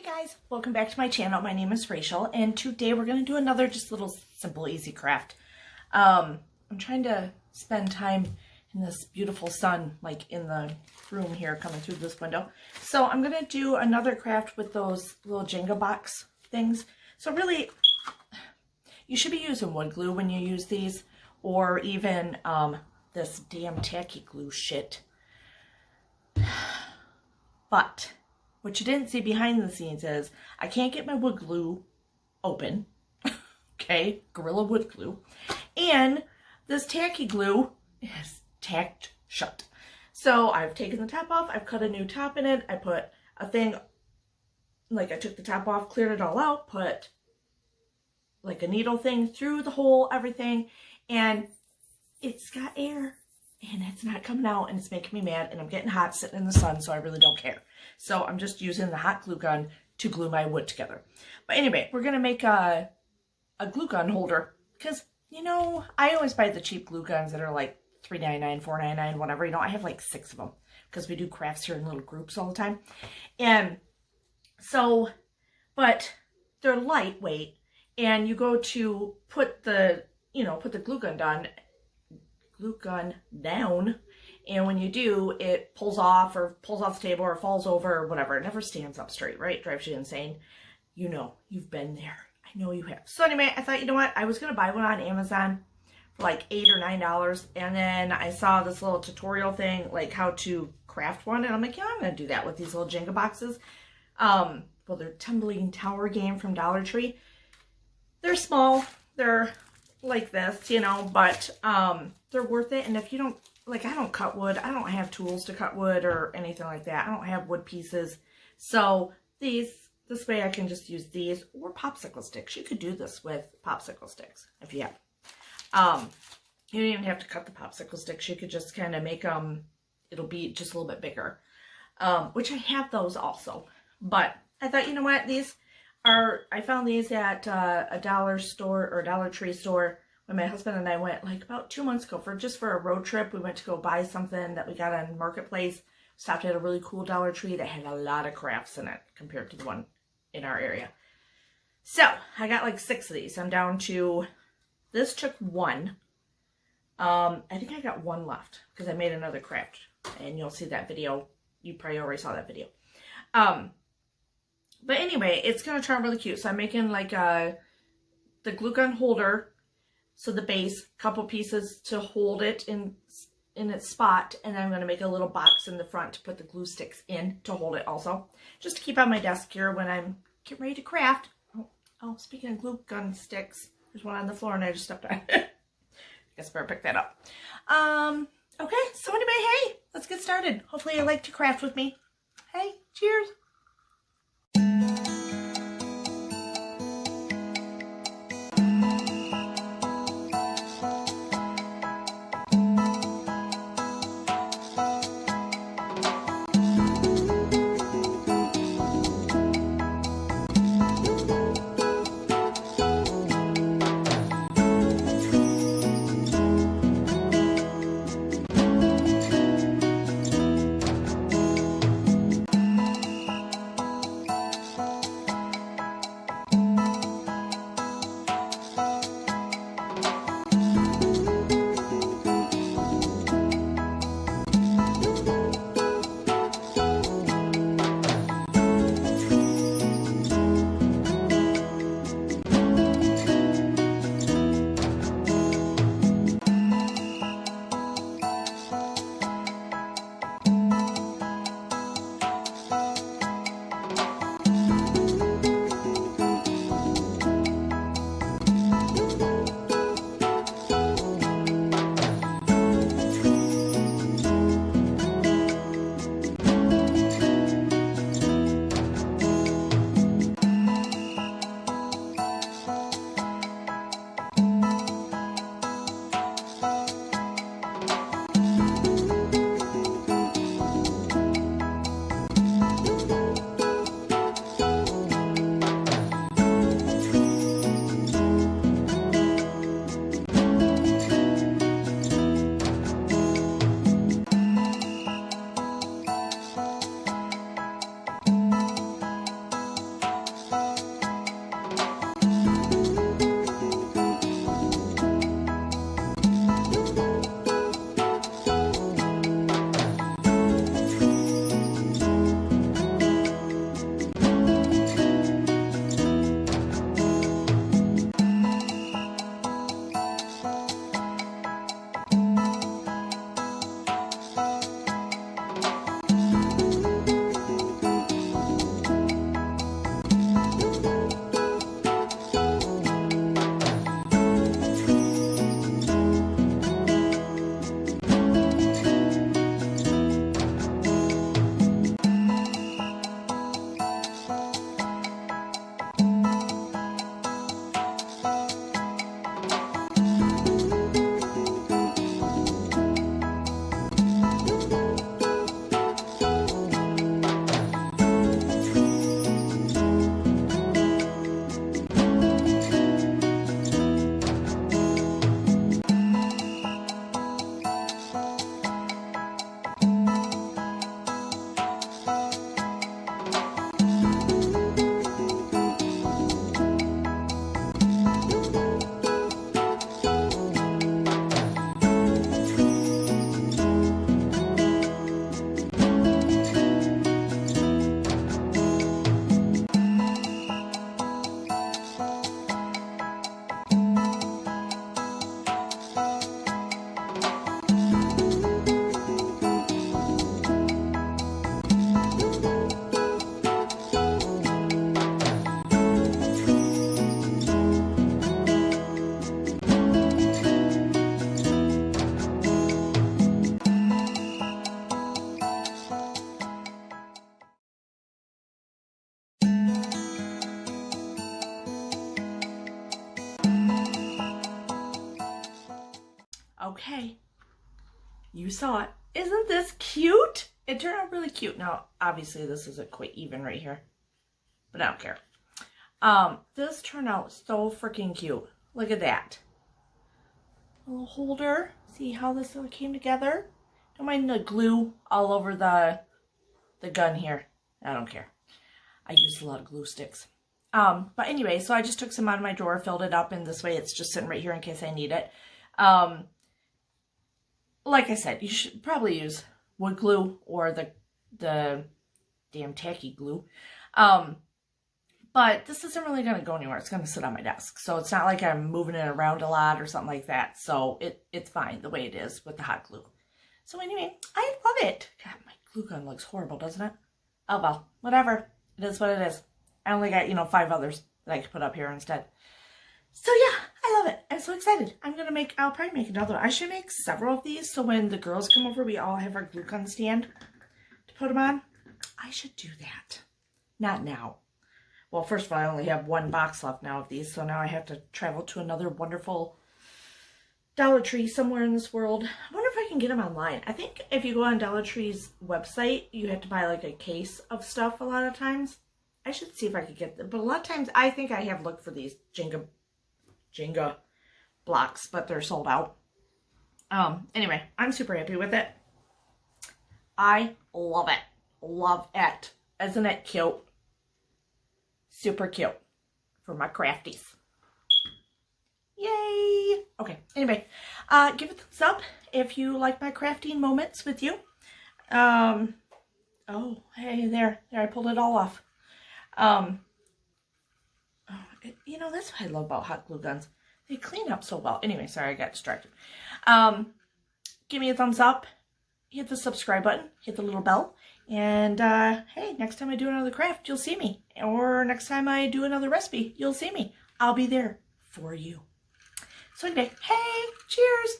Guys, welcome back to my channel. My name is Rachel, and today we're going to do another just little simple easy craft. I'm trying to spend time in this beautiful sun, like in the room here coming through this window. So I'm going to do another craft with those little Jenga box things. So really, you should be using wood glue when you use these, or even this damn tacky glue shit. But what you didn't see behind the scenes is I can't get my wood glue open. Okay, Gorilla wood glue. And this tacky glue is tacked shut. So I've taken the top off, I've cut a new top in it, I put a thing, like I took the top off, cleared it all out, put like a needle thing through the hole, everything, and it's got air and it's not coming out and it's making me mad, and I'm getting hot sitting in the sun, so I really don't care. So I'm just using the hot glue gun to glue my wood together. But anyway, we're going to make a glue gun holder because, you know, I always buy the cheap glue guns that are like $3.99, $4.99, whatever. You know, I have like 6 of them because we do crafts here in little groups all the time. And so, but they're lightweight, and you go to put the, put the glue gun down, and when you do, it pulls off the table or falls over or whatever. It never stands up straight, right? Drives you insane. You know, you've been there. I know you have. So anyway, I thought, you know what? I was going to buy one on Amazon for like $8 or $9. And then I saw this little tutorial thing, like how to craft one. And I'm like, yeah, I'm going to do that with these little Jenga boxes. Well, they're Tumbling Tower game from Dollar Tree. They're small. They're like this, but they're worth it. And if you don't, like, I don't cut wood. I don't have tools to cut wood or anything like that. I don't have wood pieces. So this way I can just use these or popsicle sticks. You could do this with popsicle sticks if you have. You don't even have to cut the popsicle sticks. You could just kind of make them, it'll be just a little bit bigger, which I have those also. But I thought, you know what, I found these at a dollar store or Dollar Tree store when my husband and I went like about 2 months ago for a road trip. We went to go buy something that we got on Marketplace. Stopped at a really cool Dollar Tree that had a lot of crafts in it compared to the one in our area. So I got like 6 of these. I'm down to, this took 1. I think I got 1 left because I made another craft, and you'll see that video. You probably already saw that video. But anyway, it's going to turn really cute. So I'm making like the glue gun holder. So the base, couple pieces to hold it in its spot. And then I'm going to make a little box in the front to put the glue sticks in to hold it also. Just to keep on my desk here when I'm getting ready to craft. Oh, speaking of glue gun sticks, there's one on the floor and I just stepped on it. I guess I better pick that up. Okay, so anyway, hey, let's get started. Hopefully you like to craft with me. Hey, cheers. Okay. You saw it. Isn't this cute? It turned out really cute. Now, obviously, this isn't quite even right here, but I don't care. This turned out so freaking cute. Look at that. A little holder. See how this all came together? Don't mind the glue all over the gun here. I don't care. I used a lot of glue sticks. But anyway, so I just took some out of my drawer, filled it up, and this way it's just sitting right here in case I need it. Like I said, you should probably use wood glue or the damn tacky glue. But this isn't really going to go anywhere. It's going to sit on my desk. So it's not like I'm moving it around a lot or something like that. So it's fine the way it is with the hot glue. So anyway, I love it. God, my glue gun looks horrible, doesn't it? Oh well, whatever. It is what it is. I only got, 5 others that I could put up here instead. So yeah, I love it. I'm so excited. I'll probably make another one. I should make several of these so when the girls come over, we all have our glue gun stand to put them on. I should do that. Not now. Well, first of all, I only have 1 box left now of these, so now I have to travel to another wonderful Dollar Tree somewhere in this world. I wonder if I can get them online. I think if you go on Dollar Tree's website, you have to buy like a case of stuff a lot of times. I should see if I could get them. But a lot of times, I think I have looked for these Jenga blocks, but they're sold out. Anyway, I'm super happy with it. I love it. Love it. Isn't it cute? Super cute for my crafties. Yay! Okay, anyway, give it a thumbs up if you like my crafting moments with you. Oh, hey, there, I pulled it all off. That's what I love about hot glue guns. They clean up so well. Anyway, sorry, I got distracted. Give me a thumbs up, hit the subscribe button, hit the little bell, and hey, next time I do another craft, you'll see me. Or next time I do another recipe, you'll see me. I'll be there for you. So anyway, hey, cheers!